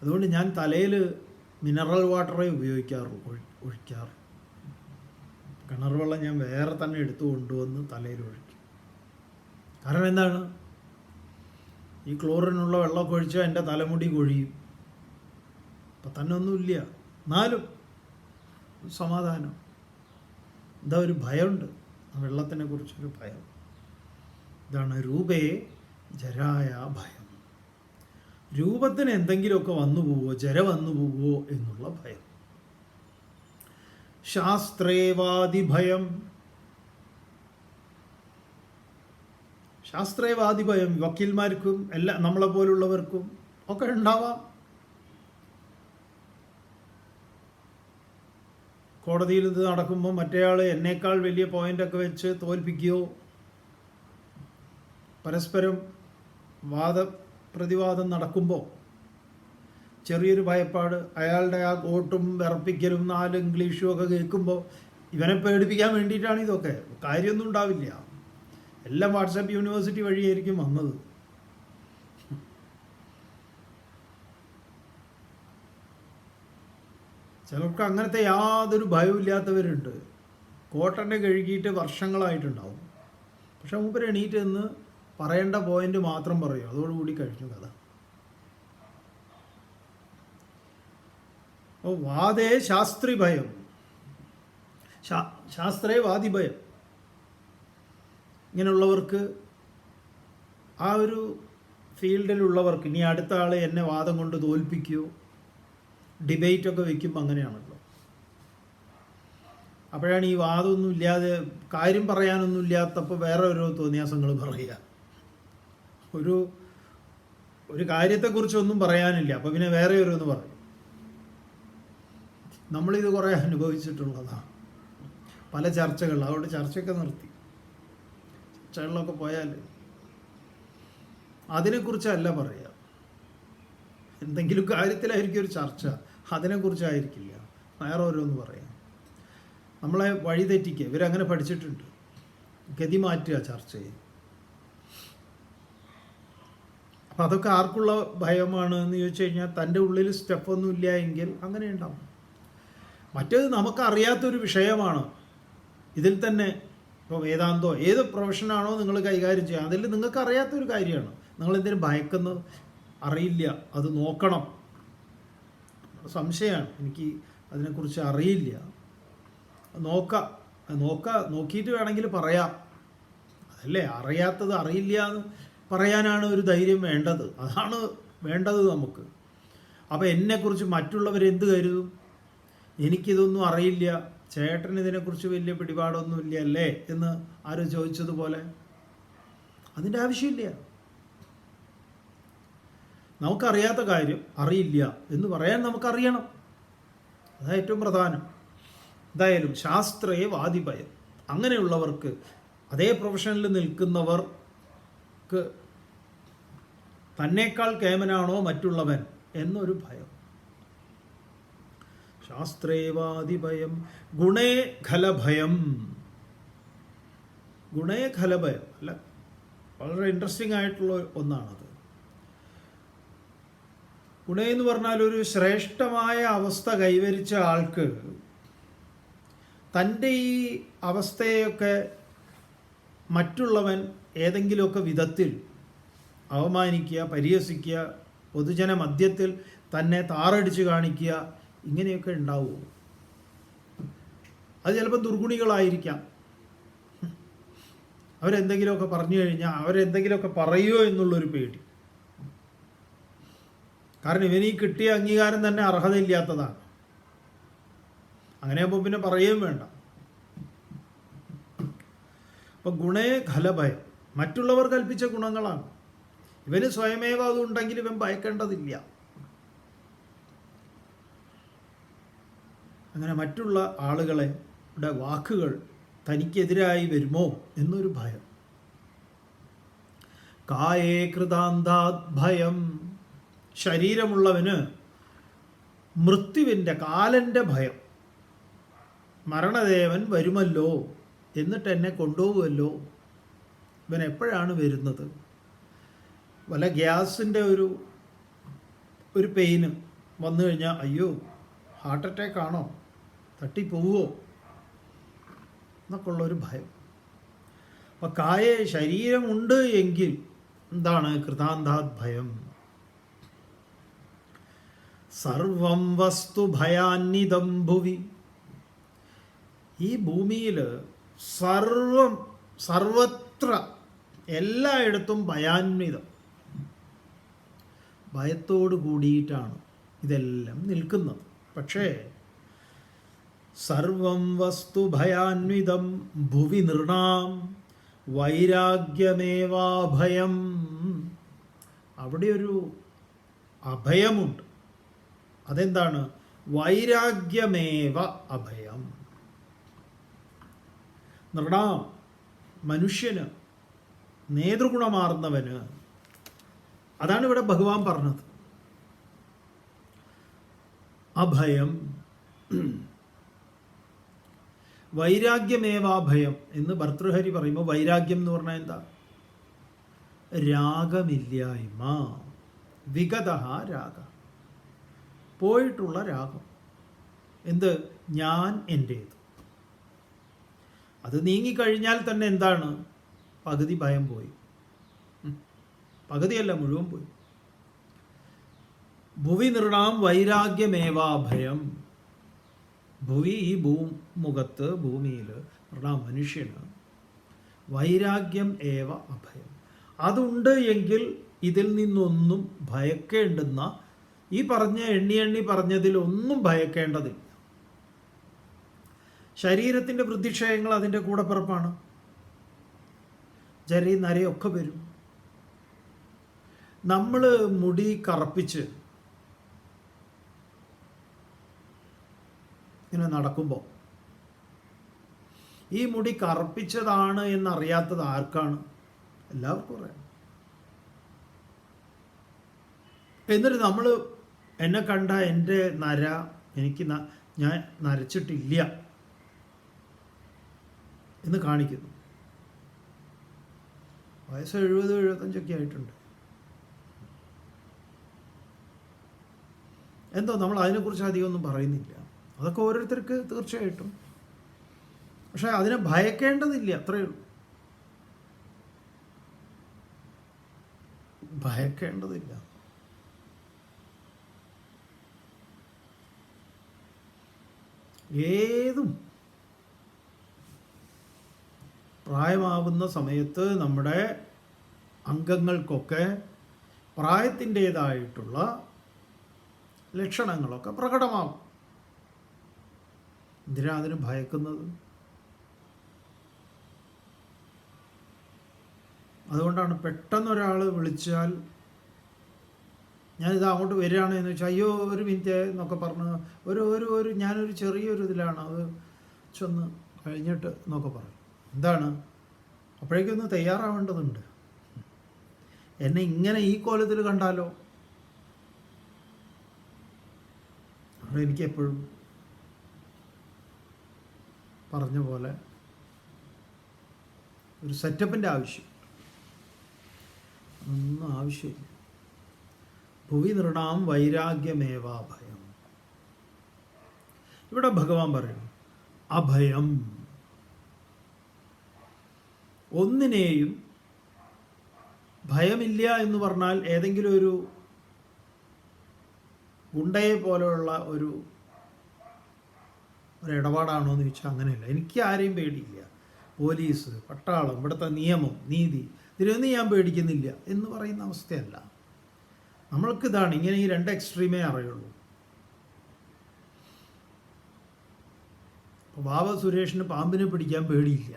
അതുകൊണ്ട് ഞാൻ തലയിൽ മിനറൽ വാട്ടറേ ഒഴിക്കാറ്. കിണർ വെള്ളം ഞാൻ വേറെ തന്നെ എടുത്തു കൊണ്ടുവന്ന് തലയിൽ ഒഴിക്കും. കാരണം എന്താണ്? ഈ ക്ലോറിനുള്ള വെള്ളമൊക്കെ ഒഴിച്ചാൽ എൻ്റെ തലമുടി കൊഴിയും. അപ്പം തന്നെ ഒന്നുമില്ല, എന്നാലും സമാധാനം. എന്താ, ഒരു ഭയമുണ്ട്, വെള്ളത്തിനെ കുറിച്ചൊരു ഭയം. ഇതാണ് രൂപേ ജരായ ഭയം. രൂപത്തിന് എന്തെങ്കിലുമൊക്കെ വന്നു പോവോ, ജര വന്നു പോവോ എന്നുള്ള ഭയം. ശാസ്ത്രേവാദിഭയം. ശാസ്ത്രേവാദിഭയം വക്കീൽമാർക്കും എല്ലാ നമ്മളെ പോലുള്ളവർക്കും ഒക്കെ ഉണ്ടാവാം. കോടതിയിൽ ഇത് നടക്കുമ്പോൾ മറ്റേയാൾ എന്നേക്കാൾ വലിയ പോയിൻ്റൊക്കെ വെച്ച് തോൽപ്പിക്കുകയോ പരസ്പരം പ്രതിവാദം നടക്കുമ്പോൾ ചെറിയൊരു ഭയപ്പാട്, അയാളുടെ ആ കോട്ടും വിറപ്പിക്കലും 4 ഇംഗ്ലീഷും ഒക്കെ കേൾക്കുമ്പോൾ ഇവനെ പേടിപ്പിക്കാൻ വേണ്ടിയിട്ടാണ് ഇതൊക്കെ. കാര്യമൊന്നും ഉണ്ടാവില്ല. എല്ലാം വാട്സാപ്പ് യൂണിവേഴ്സിറ്റി വഴിയായിരിക്കും വന്നത്. ചിലർക്ക് അങ്ങനത്തെ യാതൊരു ഭയവും ഇല്ലാത്തവരുണ്ട്. കോട്ടനെ കഴുകിയിട്ട് വർഷങ്ങളായിട്ടുണ്ടാവും. പക്ഷെ മൂപ്പര് എണീറ്റ് നിന്ന് പറയേണ്ട പോയിന്റ് മാത്രം പറയും. അതോടുകൂടി കഴിഞ്ഞു കഥ. അപ്പോൾ വാദേ ശാസ്ത്രി ഭയം, ശാസ്ത്രേ വാദിഭയം. ഇങ്ങനെയുള്ളവർക്ക്, ആ ഒരു ഫീൽഡിലുള്ളവർക്ക്, ഇനി അടുത്ത ആൾ എന്നെ വാദം കൊണ്ട് തോൽപ്പിക്കുകയോ ഡിബേറ്റൊക്കെ വയ്ക്കുമ്പോൾ അങ്ങനെയാണല്ലോ. അപ്പോഴാണ് ഈ വാദമൊന്നും ഇല്ലാതെ, കാര്യം പറയാനൊന്നും ഇല്ലാത്തപ്പോൾ വേറെ ഓരോ തോന്നിയാസങ്ങൾ പറയുക. ഒരു കാര്യത്തെക്കുറിച്ചൊന്നും പറയാനില്ല, അപ്പോൾ പിന്നെ വേറെ ഓരോന്ന് പറയും. നമ്മളിത് കുറേ അനുഭവിച്ചിട്ടുള്ളതാണ് പല ചർച്ചകളിൽ. അതുകൊണ്ട് ചർച്ചയൊക്കെ നിർത്തി. ചർച്ചകളിലൊക്കെ പോയാൽ അതിനെക്കുറിച്ചല്ല പറയുക. എന്തെങ്കിലും കാര്യത്തിലായിരിക്കും ഒരു ചർച്ച, അതിനെക്കുറിച്ചായിരിക്കില്ല, വേറെ ഓരോന്ന് പറയാം. നമ്മളെ വഴിതെറ്റിക്കുക. ഇവരങ്ങനെ പഠിച്ചിട്ടുണ്ട്. ഗതി മാറ്റുക ചർച്ചയെ. അപ്പം അതൊക്കെ ആർക്കുള്ള ഭയമാണ് എന്ന് ചോദിച്ചു കഴിഞ്ഞാൽ, തൻ്റെ ഉള്ളിൽ സ്റ്റെപ്പൊന്നും ഇല്ല എങ്കിൽ അങ്ങനെ ഉണ്ടാവും. മറ്റേത് നമുക്കറിയാത്തൊരു വിഷയമാണ്. ഇതിൽ തന്നെ ഇപ്പോൾ വേദാന്തോ ഏത് പ്രൊഫഷനാണോ നിങ്ങൾ കൈകാര്യം ചെയ്യുക, അതിൽ നിങ്ങൾക്ക് അറിയാത്തൊരു കാര്യമാണ്. നിങ്ങളെന്തെങ്കിലും ഭയക്കുന്നത് അറിയില്ല, അത് നോക്കണം. സംശയമാണ്, എനിക്ക് അതിനെക്കുറിച്ച് അറിയില്ല, നോക്കിയിട്ട് വേണമെങ്കിൽ പറയാം. അതല്ലേ, അറിയാത്തത് അറിയില്ല എന്ന് പറയാനാണ് ഒരു ധൈര്യം വേണ്ടത്. അതാണ് വേണ്ടത് നമുക്ക്. അപ്പോൾ എന്നെക്കുറിച്ച് മറ്റുള്ളവരെന്ത് കരുതും? എനിക്കിതൊന്നും അറിയില്ല, ചേട്ടന് ഇതിനെക്കുറിച്ച് വലിയ പിടിപാടൊന്നുമില്ല അല്ലേ എന്ന് ആരും ചോദിച്ചതുപോലെ. അതിൻ്റെ ആവശ്യമില്ല. നമുക്കറിയാത്ത കാര്യം അറിയില്ല എന്ന് പറയാൻ നമുക്കറിയണം. അതാണ് ഏറ്റവും പ്രധാനം. എന്തായാലും ശാസ്ത്രയെ വാദിഭയം. അങ്ങനെയുള്ളവർക്ക്, അതേ പ്രൊഫഷനിൽ നിൽക്കുന്നവർക്ക് തന്നേക്കാൾ കേമനാണോ മറ്റുള്ളവൻ എന്നൊരു ഭയം. ശാസ്ത്രേവാദിഭയം. ഗുണേ ഖലഭയം. ഗുണേ ഖലഭയം അല്ല, വളരെ ഇൻട്രസ്റ്റിംഗ് ആയിട്ടുള്ള ഒന്നാണത്. ഗുണേ എന്ന് പറഞ്ഞാൽ ഒരു ശ്രേഷ്ഠമായ അവസ്ഥ കൈവരിച്ച ആൾക്ക് തൻ്റെ ഈ അവസ്ഥയൊക്കെ മറ്റുള്ളവൻ ഏതെങ്കിലുമൊക്കെ വിധത്തിൽ അവമാനിക്കുക, പരിഹസിക്കുക, പൊതുജന മധ്യത്തിൽ തന്നെ താറടിച്ച് കാണിക്കുക, ഇങ്ങനെയൊക്കെ ഉണ്ടാവുമോ? അത് ചിലപ്പോൾ ദുർഗുണികളായിരിക്കാം. അവരെന്തെങ്കിലുമൊക്കെ പറഞ്ഞു കഴിഞ്ഞാൽ അവരെന്തെങ്കിലുമൊക്കെ പറയുമോ എന്നുള്ളൊരു പേടി. കാരണം ഇവനീ കിട്ടിയ അംഗീകാരം തന്നെ അർഹതയില്ലാത്തതാണ്. അങ്ങനെയാകുമ്പോൾ പിന്നെ പറയുകയും വേണ്ട. അപ്പോൾ ഗുണേ ഖലഭയം, മറ്റുള്ളവർ കൽപ്പിച്ച ഗുണങ്ങളാണ്. ഇവന് സ്വയമേവ അതുണ്ടെങ്കിൽ ഇവൻ ഭയക്കേണ്ടതില്ല. അങ്ങനെ മറ്റുള്ള ആളുകളെ വാക്കുകൾ തനിക്കെതിരായി വരുമോ എന്നൊരു ഭയം. കായേ കൃതാന്താത് ഭയം. ശരീരമുള്ളവന് മൃത്യുവിൻ്റെ, കാലൻ്റെ ഭയം. മരണദേവൻ വരുമല്ലോ, എന്നിട്ട് എന്നെ കൊണ്ടുപോകുമല്ലോ. ഇവൻ എപ്പോഴാണ് വരുന്നത്? വല്ല ഗ്യാസിൻ്റെ ഒരു പെയിന് വന്നു കഴിഞ്ഞാൽ അയ്യോ ഹാർട്ട് അറ്റാക്ക് ആണോ, തട്ടിപ്പോവോ എന്നൊക്കെ ഉള്ളൊരു ഭയം. അപ്പം കായേ, ശരീരമുണ്ട് എങ്കിൽ എന്താണ് കൃതാന്താത് ഭയം. സർവം വസ്തു ഭയാന്വിതം ഭുവി. ഈ ഭൂമിയിൽ സർവത്ര എല്ലായിടത്തും ഭയാന്വിതം, ഭയത്തോട് കൂടിയിട്ടാണ് ഇതെല്ലാം നിൽക്കുന്നത്. പക്ഷേ സർവം വസ്തു ഭയാന്വിതം ഭുവി നൃണാം വൈരാഗ്യമേവാഭയം. അവിടെ ഒരു അഭയമുണ്ട്. അതെന്താണ്? വൈരാഗ്യമേവ അഭയം. നൃണാം മനുഷ്യന്, നേതൃഗുണമാർന്നവന്. അതാണ് ഇവിടെ ഭഗവാൻ പറഞ്ഞത്. അഭയം, വൈരാഗ്യമേവാഭയം എന്ന് ഭർതൃഹരി പറയുമ്പോൾ വൈരാഗ്യം എന്ന് പറഞ്ഞാൽ എന്താ? രാഗമില്ലായ്മ. വിഗത രാഗ, പോയിട്ടുള്ള രാഗം. എന്ത്? ഞാൻ എൻ്റേത്. അത് നീങ്ങിക്കഴിഞ്ഞാൽ തന്നെ എന്താണ്? പകുതി ഭയം പോയി. പകുതിയല്ല, മുഴുവൻ പോയി. ഭുവി നൃണാം വൈരാഗ്യമേവാഭയം. ഭുവി, ഈ ഭൂമുഖത്ത്, ഭൂമിയിൽ മനുഷ്യന് വൈരാഗ്യം ഏവ അഭയം. അതുണ്ട് എങ്കിൽ ഇതിൽ നിന്നൊന്നും ഭയക്കേണ്ടുന്ന, ഈ പറഞ്ഞ എണ്ണി പറഞ്ഞതിലൊന്നും ഭയക്കേണ്ടതില്ല. ശരീരത്തിൻ്റെ വൃദ്ധിക്ഷയങ്ങൾ അതിൻ്റെ കൂടെ പിറപ്പാണ്. ജരി നരയൊക്കെ വരും. നമ്മൾ മുടി കറപ്പിച്ച് ഇങ്ങനെ നടക്കുമ്പോൾ ഈ മുടി കറുപ്പിച്ചതാണ് എന്നറിയാത്തത് ആർക്കാണ്? എല്ലാവർക്കും അറിയാം. എന്നിട്ട് നമ്മൾ എന്നെ കണ്ട എൻ്റെ നര എനിക്ക് ഞാൻ നരച്ചിട്ടില്ല എന്ന് കാണിക്കുന്നു. വയസ്സ് 70-75 ആയിട്ടുണ്ട്. എന്തോ നമ്മൾ അതിനെക്കുറിച്ച് അധികം ഒന്നും പറയുന്നില്ല. അതൊക്കെ ഓരോരുത്തർക്ക് തീർച്ചയായിട്ടും. പക്ഷെ അതിനെ ഭയക്കേണ്ടതില്ല, അത്രയേ ഉള്ളൂ. ഭയക്കേണ്ടതില്ല. ഏതും പ്രായമാവുന്ന സമയത്ത് നമ്മുടെ അംഗങ്ങൾക്കൊക്കെ പ്രായത്തിൻ്റേതായിട്ടുള്ള ലക്ഷണങ്ങളൊക്കെ പ്രകടമാവും. എന്തിനാ അതിന് ഭയക്കുന്നത്? അതുകൊണ്ടാണ് പെട്ടെന്നൊരാൾ വിളിച്ചാൽ ഞാനിത് അങ്ങോട്ട് വരികയാണ് എന്ന് വെച്ചാൽ അയ്യോ ഒരു മിനിറ്റ് എന്നൊക്കെ പറഞ്ഞ് ഒരു ഞാനൊരു ചെറിയൊരു ഇതിലാണ്, അത് ചെന്ന് കഴിഞ്ഞിട്ട് എന്നൊക്കെ പറയും. എന്താണ്? അപ്പോഴേക്കൊന്ന് തയ്യാറാവേണ്ടതുണ്ട്. എന്നെ ഇങ്ങനെ ഈ കോലത്തിൽ കണ്ടാലോ? അവിടെ എനിക്ക് എപ്പോഴും പറഞ്ഞ പോലെ ഒരു സെറ്റപ്പിൻ്റെ ആവശ്യം ഒന്നും ആവശ്യമില്ല. ഭുവി നൃണാം വൈരാഗ്യമേവാഭയം. ഇവിടെ ഭഗവാൻ പറയുന്നു അഭയം. ഒന്നിനെയും ഭയമില്ല എന്ന് പറഞ്ഞാൽ ഏതെങ്കിലും ഒരു ഗുണ്ടയെ പോലെയുള്ള ഒരു ഇടപാടാണോ എന്ന് ചോദിച്ചാൽ അങ്ങനെയല്ല. എനിക്ക് ആരെയും പേടിയില്ല. പോലീസ്, പട്ടാളം, ഇവിടുത്തെ നിയമം, നീതി, ഇതിലൊന്നും ഞാൻ പേടിക്കുന്നില്ല എന്ന് പറയുന്ന അവസ്ഥയല്ല. നമ്മൾക്കിതാണ്, ഇങ്ങനെ ഈ രണ്ട് എക്സ്ട്രീമേ അറിയുള്ളൂ. അപ്പോൾ ബാബ സുരേഷിന് പാമ്പിനെ പിടിക്കാൻ പേടിയില്ല.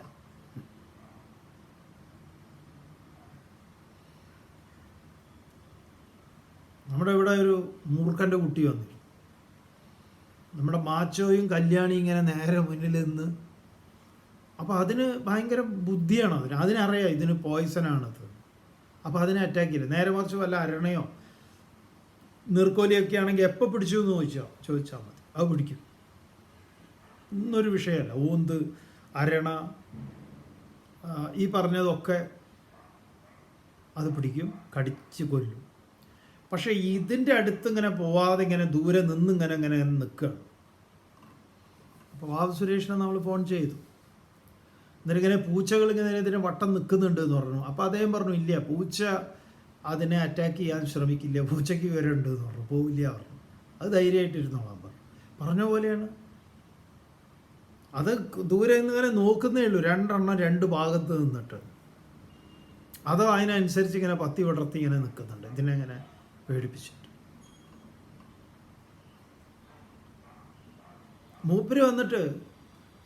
നമ്മുടെ ഇവിടെ ഒരു മൂർഖൻ്റെ കുട്ടി വന്നിരുന്നു. നമ്മുടെ മാച്ചോയും കല്യാണിയും ഇങ്ങനെ നേരെ മുന്നിൽ നിന്ന്. അപ്പോൾ അതിന് ഭയങ്കര ബുദ്ധിയാണ്. അതിനറിയാം ഇതിന് പോയിസനാണത്. അപ്പോൾ അതിനെ അറ്റാക്ക് ചെയ്യില്ല. നേരെ മറിച്ച് വല്ല അരണയോ നീർക്കോലിയൊക്കെ ആണെങ്കിൽ എപ്പോൾ പിടിച്ചു എന്ന് ചോദിച്ചാൽ മതി, അത് പിടിക്കും. ഇന്നൊരു വിഷയമല്ല. ഊന്ത്, അരണ, ഈ പറഞ്ഞതൊക്കെ അത് പിടിക്കും, കടിച്ച് കൊല്ലും. പക്ഷേ ഇതിൻ്റെ അടുത്ത് ഇങ്ങനെ പോവാതെ ഇങ്ങനെ ദൂരെ നിന്നിങ്ങനെ ഇങ്ങനെ നിൽക്കുകയാണ്. അപ്പോൾ ബാബു സുരേഷിനെ നമ്മൾ ഫോൺ ചെയ്തു. എന്നിട്ടിങ്ങനെ പൂച്ചകൾ ഇങ്ങനെ ഇതിനെ വട്ടം നിൽക്കുന്നുണ്ട് എന്ന് പറഞ്ഞു. അപ്പോൾ അദ്ദേഹം പറഞ്ഞു ഇല്ല, പൂച്ച അതിനെ അറ്റാക്ക് ചെയ്യാൻ ശ്രമിക്കില്ല, പൂച്ചയ്ക്ക് വിവരമുണ്ട് എന്ന് പറഞ്ഞു. പോവില്ല പറഞ്ഞു. അത് ധൈര്യമായിട്ടിരുന്നോളാൻ പറഞ്ഞ പോലെയാണ്. അത് ദൂരെ നിന്ന് ഇങ്ങനെ നോക്കുന്നേ ഉള്ളൂ, രണ്ടെണ്ണം രണ്ട് ഭാഗത്ത് നിന്നിട്ട്. അതോ അതിനനുസരിച്ച് ഇങ്ങനെ പത്തി വിടർത്തി ഇങ്ങനെ നിൽക്കുന്നുണ്ട്, ഇതിനെങ്ങനെ പേടിപ്പിച്ചിട്ട്. മൂപ്പര് വന്നിട്ട്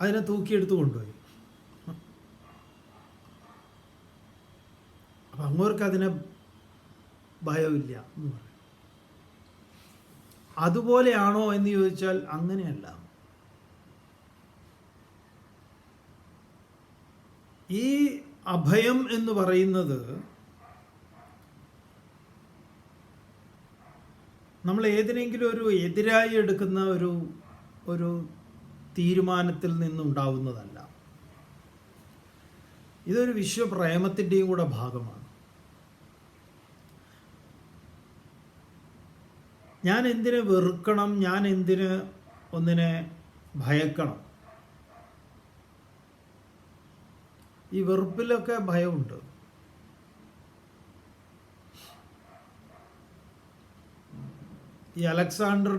അതിനെ തൂക്കിയെടുത്ത് കൊണ്ടുപോയി. അപ്പം അങ്ങോർക്ക് അതിനെ ഭയമില്ല എന്ന് പറയും. അതുപോലെയാണോ എന്ന് ചോദിച്ചാൽ അങ്ങനെയല്ല. ഈ അഭയം എന്ന് പറയുന്നത് നമ്മൾ ഏതിനെങ്കിലും ഒരു എതിരായി എടുക്കുന്ന ഒരു തീരുമാനത്തിൽ നിന്നുണ്ടാവുന്നതല്ല. ഇതൊരു വിശ്വപ്രേമത്തിൻ്റെയും കൂടെ ഭാഗമാണ്. ഞാൻ എന്തിനെ വെറുക്കണം, ഞാൻ എന്തിന് ഒന്നിനെ ഭയക്കണം? ഈ വെറുപ്പിലൊക്കെ ഭയമുണ്ട്. ഈ അലക്സാണ്ടർ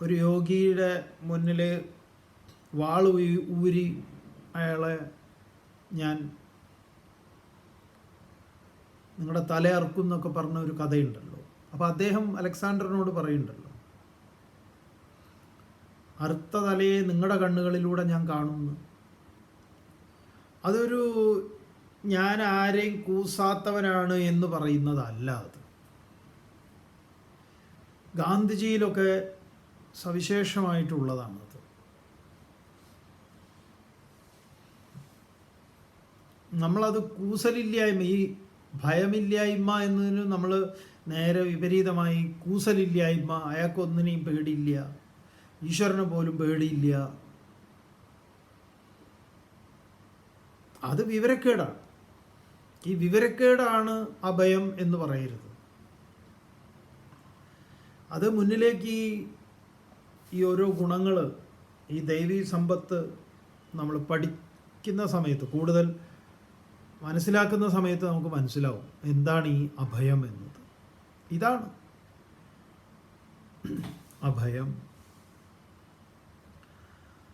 ഒരു യോഗിയുടെ മുന്നിൽ വാൾ ഊരി അയാളെ ഞാൻ നിങ്ങളുടെ തല അറുക്കും എന്നൊക്കെ പറഞ്ഞ ഒരു കഥയുണ്ടല്ലോ. അപ്പോൾ അദ്ദേഹം അലക്സാണ്ടറിനോട് പറയുന്നുണ്ടല്ലോ, അറുത്ത തലയെ നിങ്ങളുടെ കണ്ണുകളിലൂടെ ഞാൻ കാണുന്നു. അതൊരു ഞാൻ ആരെയും കൂസാത്തവനാണ് എന്ന് പറയുന്നതല്ല. അത് ഗാന്ധിജിയിലൊക്കെ സവിശേഷമായിട്ടുള്ളതാണത്. നമ്മളത് കൂസലില്ലായ്മ, ഈ ഭയമില്ലായ്മ എന്നതിന് നമ്മൾ നേരെ വിപരീതമായി കൂസലില്ലായ്മ, അയാൾക്കൊന്നിനെയും പേടിയില്ല, ഈശ്വരനെ പോലും പേടിയില്ല, അത് വിവരക്കേടാണ്. ഈ വിവരക്കേടാണ് അഭയം എന്ന് പറയരുത്. അത് മുന്നിലേക്ക് ഈ ഓരോ ഗുണങ്ങൾ, ഈ ദൈവീ സമ്പത്ത് നമ്മൾ പഠിക്കുന്ന സമയത്ത്, കൂടുതൽ മനസ്സിലാക്കുന്ന സമയത്ത് നമുക്ക് മനസ്സിലാവും എന്താണ് ഈ അഭയം എന്നത്. ഇതാണ് അഭയം.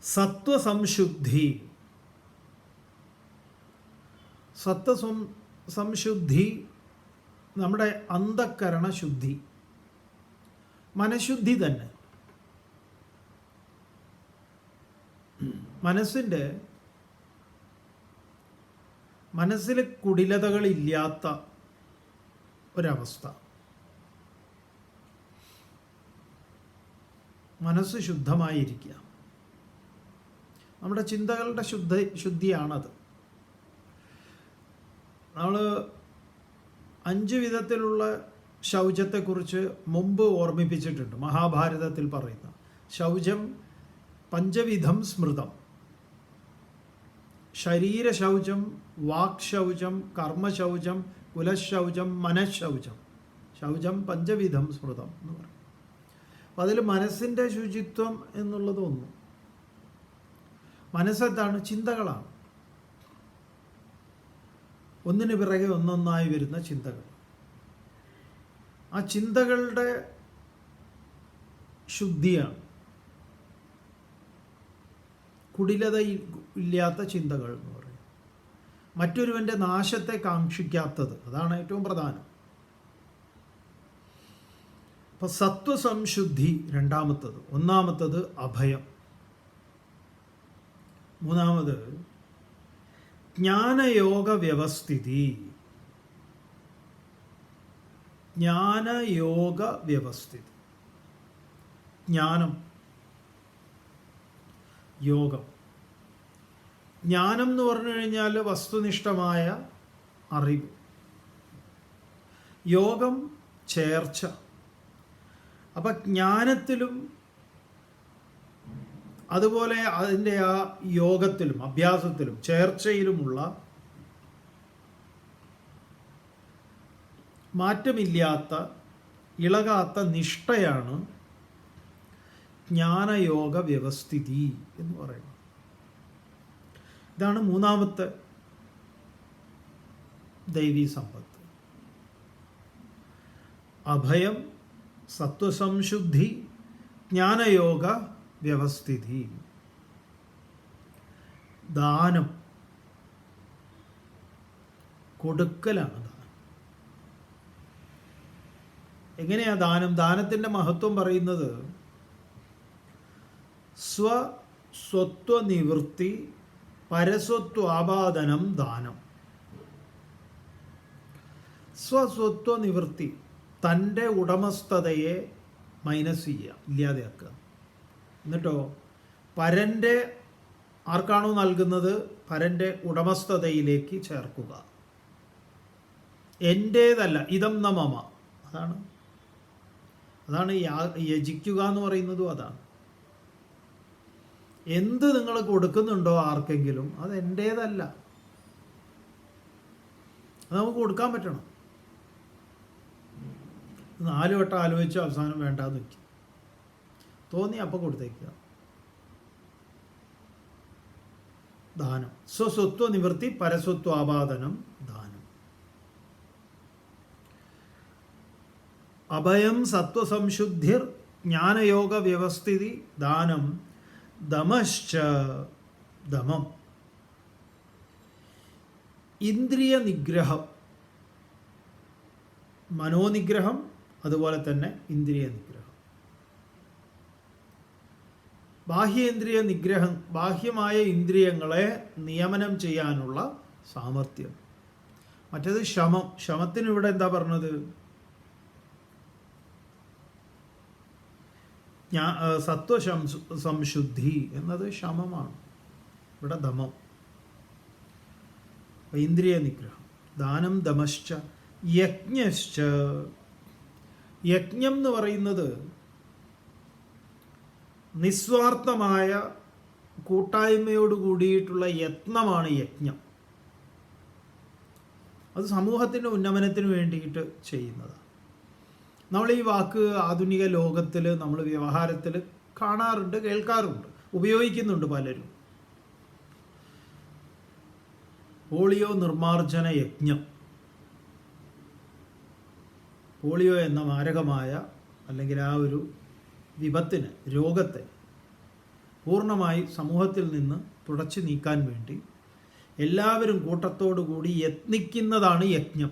സത്വസംശുദ്ധി. സത്വസംശുദ്ധി നമ്മുടെ അന്ധക്കരണ ശുദ്ധി, മനഃശുദ്ധി തന്നെ. മനസ്സിൽ കുടിലതകളില്ലാത്ത ഒരവസ്ഥ. മനസ്സ് ശുദ്ധമായിരിക്കുക. നമ്മുടെ ചിന്തകളുടെ ശുദ്ധിയാണത്. നമ്മൾ 5 വിധത്തിലുള്ള ശൗചത്തെക്കുറിച്ച് മുമ്പ് ഓർമ്മിപ്പിച്ചിട്ടുണ്ട്. മഹാഭാരതത്തിൽ പറയുന്ന ശൗചം പഞ്ചവിധം സ്മൃതം. ശരീരശൗചം, വാക്ശൗചം, കർമ്മശൗചം, കുലശൗചം, മനഃശൗചം. ശൗചം പഞ്ചവിധം സ്മൃതം എന്ന് പറയും. അപ്പം അതിൽ മനസ്സിൻ്റെ ശുചിത്വം എന്നുള്ളത് ഒന്ന്. മനസ്സെന്താണ്? ചിന്തകളാണ്. ഒന്നിനു പിറകെ ഒന്നൊന്നായി വരുന്ന ചിന്തകൾ. ആ ചിന്തകളുടെ ശുദ്ധിയാണ് കുടിലത ഇല്ലാത്ത ചിന്തകൾ എന്ന് പറയും. മറ്റൊരുവൻ്റെ നാശത്തെ കാക്ഷിക്കാത്തത്, അതാണ് ഏറ്റവും പ്രധാനം. അപ്പം സത്വസംശുദ്ധി രണ്ടാമത്തത്. ഒന്നാമത്തത് അഭയം. മൂന്നാമത് ജ്ഞാനയോഗ വ്യവസ്ഥിതി. ജ്ഞാനയോഗ വ്യവസ്ഥിതി. ജ്ഞാനം, യോഗം. ജ്ഞാനം എന്ന് പറഞ്ഞു കഴിഞ്ഞാൽ വസ്തുനിഷ്ഠമായ അറിവ്. യോഗം ചേർച്ച. അപ്പം ജ്ഞാനത്തിലും അതുപോലെ അതിൻ്റെ ആ യോഗത്തിലും അഭ്യാസത്തിലും ചേർച്ചയിലുമുള്ള മാറ്റമില്ലാത്ത ഇളകാത്ത നിഷ്ഠയാണ് ജ്ഞാനയോഗ വ്യവസ്ഥിതി എന്ന് പറയുന്നത്. ഇതാണ് മൂന്നാമത്തെ ദൈവീ സമ്പത്ത്. അഭയം, സത്വസംശുദ്ധി, ജ്ഞാനയോഗ വ്യവസ്ഥിതി. ദാനം, കൊടുക്കലാണ് ദാനം. എങ്ങനെയാ ദാനം? ദാനത്തിൻ്റെ മഹത്വം പറയുന്നത് സ്വസ്വത്വനിവൃത്തി പരസ്വത്വാപാദനം ദാനം. സ്വസ്വത്വനിവൃത്തി, തൻ്റെ ഉടമസ്ഥതയെ മൈനസ് ചെയ്യുക, ഇല്ലാതെയാക്കുക. എന്നിട്ടോ പരൻ്റെ, ആർക്കാണോ നൽകുന്നത്, പരൻ്റെ ഉടമസ്ഥതയിലേക്ക് ചേർക്കുക. എൻ്റേതല്ല, ഇതം ന മമ. അതാണ് യജിക്കുക എന്ന് പറയുന്നതും അതാണ്. എന്ത് നിങ്ങൾ കൊടുക്കുന്നുണ്ടോ ആർക്കെങ്കിലും, അത് എൻ്റേതല്ല, അത് നമുക്ക് കൊടുക്കാൻ പറ്റണം. 4 വട്ടം ആലോചിച്ച് അവസാനം വേണ്ടാന്ന് വയ്ക്കും. തോന്നി അപ്പം കൊടുത്തേക്കുക. ദാനം സ്വസ്വത്വ നിവൃത്തി പരസ്വത്വാപാദനം ദാനം. അഭയം സത്വസംശുദ്ധിർ ജ്ഞാനയോഗ വ്യവസ്ഥിതി ദാനം. ദമശ്ച, ദമം ഇന്ദ്രിയ നിഗ്രഹം, മനോനിഗ്രഹം, അതുപോലെ തന്നെ ഇന്ദ്രിയ നിഗ്രഹം. ബാഹ്യേന്ദ്രിയ നിഗ്രഹം, ബാഹ്യമായ ഇന്ദ്രിയങ്ങളെ നിയമനം ചെയ്യാനുള്ള സാമർഥ്യം. മറ്റേത് ശമം. ശമത്തിന് ഇവിടെ എന്താ പറഞ്ഞത്? സംശുദ്ധി എന്നത് ശമമാണ്. ഇവിടെ ദമം, ഇന്ദ്രിയ നിഗ്രഹം. ദാനം ദമശ്ച യജ്ഞശ്ച. യജ്ഞം എന്ന് പറയുന്നത് നിസ്വാർത്ഥമായ കൂട്ടായ്മയോട് കൂടിയിട്ടുള്ള യത്നമാണ് യജ്ഞം. അത് സമൂഹത്തിൻ്റെ ഉന്നമനത്തിന് വേണ്ടിയിട്ട് ചെയ്യുന്നതാണ്. നമ്മൾ ഈ വാക്ക് ആധുനിക ലോകത്തിൽ നമ്മൾ വ്യവഹാരത്തിൽ കാണാറുണ്ട്, കേൾക്കാറുണ്ട്, ഉപയോഗിക്കുന്നുണ്ട് പലരും. പോളിയോ നിർമ്മാർജ്ജന യജ്ഞം. പോളിയോ എന്ന മാരകമായ അല്ലെങ്കിൽ ആ ഒരു വിപത്തിനെ, രോഗത്തെ പൂർണ്ണമായി സമൂഹത്തിൽ നിന്ന് തുടച്ചു നീക്കാൻ വേണ്ടി എല്ലാവരും കൂട്ടത്തോടു കൂടി യത്നിക്കുന്നതാണ് യജ്ഞം.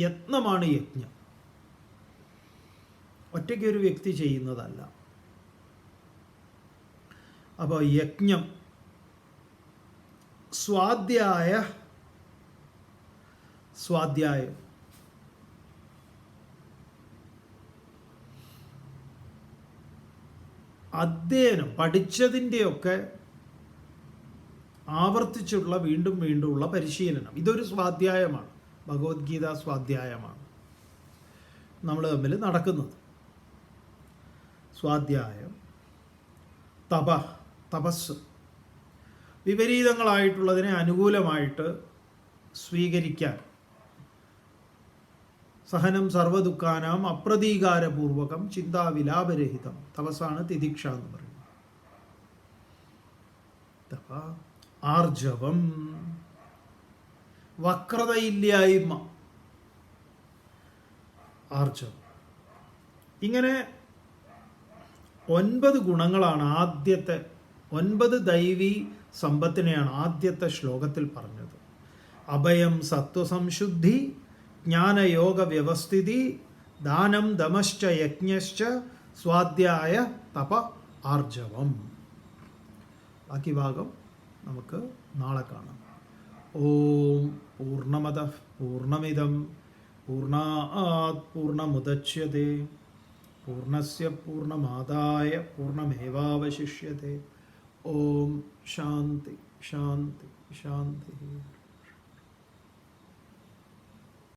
യത്നമാണ് യജ്ഞം. ഒറ്റയ്ക്കൊരു വ്യക്തി ചെയ്യുന്നതല്ല. അപ്പോൾ യജ്ഞം. സ്വാധ്യായം. അധ്യയനം, പഠിച്ചതിൻ്റെയൊക്കെ ആവർത്തിച്ചുള്ള വീണ്ടും വീണ്ടുമുള്ള പരിശീലനം. ഇതൊരു സ്വാധ്യായമാണ്. ഭഗവത്ഗീത സ്വാധ്യായമാണ് നമ്മൾ തമ്മിൽ നടക്കുന്നത്. സ്വാധ്യായം. തപസ്, വിപരീതങ്ങളായിട്ടുള്ളതിനെ അനുകൂലമായിട്ട് സ്വീകരിക്കാൻ. സഹനം സർവദുഃഖാനാം അപ്രതീകാരപൂർവകം ചിന്താവിലാപരഹിതം. തപസ്സാണ് തിതിക്ഷ എന്ന് പറയുന്നത്. ആർജവം, വക്രതയില്ലായ്മ. ആർജവം. ഇങ്ങനെ 9 ഗുണങ്ങളാണ് ആദ്യത്തെ, 9 ദൈവീ സമ്പത്തിനെയാണ് ആദ്യത്തെ ശ്ലോകത്തിൽ പറഞ്ഞത്. അഭയം സത്വസംശുദ്ധി, ജ്ഞാനയോഗ വ്യവസ്ഥിതി, ദാനം ദമശ്ച യജ്ഞശ്ച, സ്വാധ്യായ തപ ആർജവം. ബാക്കി ഭാഗം നമുക്ക് നാളെ കാണാം. ഓം പൂർണ്ണമദഃ പൂർണ്ണമിദം പൂർണ്ണാത് പൂർണ്ണമുദച്യതേ പൂർണ്ണസ്യ പൂർണ്ണമാദായ പൂർണ്ണമേവാവശിഷ്യതേ. ഓം ശാന്തി ശാന്തി ശാന്തി.